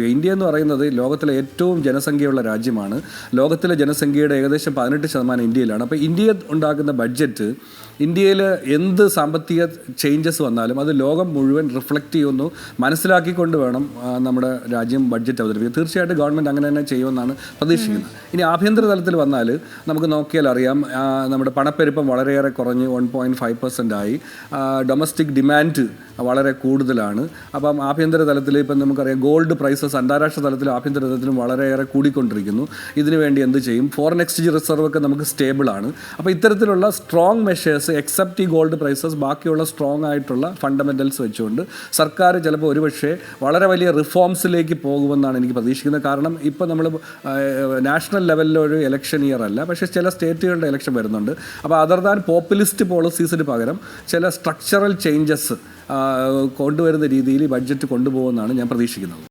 India എന്ന് പറയുന്നത് ലോകത്തിലെ ഏറ്റവും ജനസംഖ്യയുള്ള രാജ്യമാണ്. ലോകത്തിലെ ജനസംഖ്യയുടെ ഏകദേശം 18% ഇന്ത്യയിലാണ്. അപ്പോൾ ഇന്ത്യ ഉണ്ടാക്കുന്ന ബഡ്ജറ്റ്, ഇന്ത്യയിൽ എന്ത് സാമ്പത്തിക ചേഞ്ചസ് വന്നാലും അത് ലോകം മുഴുവൻ റിഫ്ലക്റ്റ് ചെയ്യുന്നു മനസ്സിലാക്കിക്കൊണ്ട് വേണം നമ്മുടെ രാജ്യം ബഡ്ജറ്റ് അവതരിപ്പിക്കുക. തീർച്ചയായിട്ടും ഗവൺമെൻറ് അങ്ങനെ തന്നെ ചെയ്യുമെന്നാണ് പ്രതീക്ഷിക്കുന്നത്. ഇനി ആഭ്യന്തര തലത്തിൽ വന്നാൽ നമുക്ക് നോക്കിയാൽ അറിയാം, നമ്മുടെ പണപ്പെരുപ്പം വളരെയേറെ കുറഞ്ഞ് 1.5% ആയി. ഡൊമസ്റ്റിക് ഡിമാൻഡ് വളരെ കൂടുതലാണ്. അപ്പം ആഭ്യന്തര തലത്തിൽ ഇപ്പം നമുക്കറിയാം ഗോൾഡ് പ്രൈസസ് അന്താരാഷ്ട്ര തലത്തിലും ആഭ്യന്തര തലത്തിലും വളരെയേറെ കൂടിക്കൊണ്ടിരിക്കുന്നു. ഇതിനു വേണ്ടി എന്ത് ചെയ്യും? ഫോറിൻ എക്സ്ചേഞ്ച് റിസർവ് ഒക്കെ നമുക്ക് സ്റ്റേബിളാണ്. അപ്പോൾ ഇത്തരത്തിലുള്ള സ്ട്രോങ് മെഷേഴ്സ്, എക്സെപ്റ്റ് ഈ ഗോൾഡ് പ്രൈസസ്, ബാക്കിയുള്ള സ്ട്രോങ് ആയിട്ടുള്ള ഫണ്ടമെൻ്റൽസ് വെച്ചുകൊണ്ട് സർക്കാർ ചിലപ്പോൾ ഒരുപക്ഷെ വളരെ വലിയ റിഫോംസിലേക്ക് പോകുമെന്നാണ് എനിക്ക് പ്രതീക്ഷിക്കുന്നത്. കാരണം ഇപ്പോൾ നമ്മൾ നാഷണൽ ലെവലിലൊരു ഇലക്ഷൻ ഇയർ അല്ല, പക്ഷേ ചില സ്റ്റേറ്റുകളുടെ ഇലക്ഷൻ വരുന്നുണ്ട്. അപ്പോൾ അതർ ദാൻ പോപ്പുലിസ്റ്റ് പോളിസീസിന് പകരം ചില സ്ട്രക്ചറൽ ചേഞ്ചസ് കൊണ്ടുവരുന്ന രീതിയിൽ ബഡ്ജറ്റ് കൊണ്ടുപോകുമെന്നാണ് ഞാൻ പ്രതീക്ഷിക്കുന്നത്.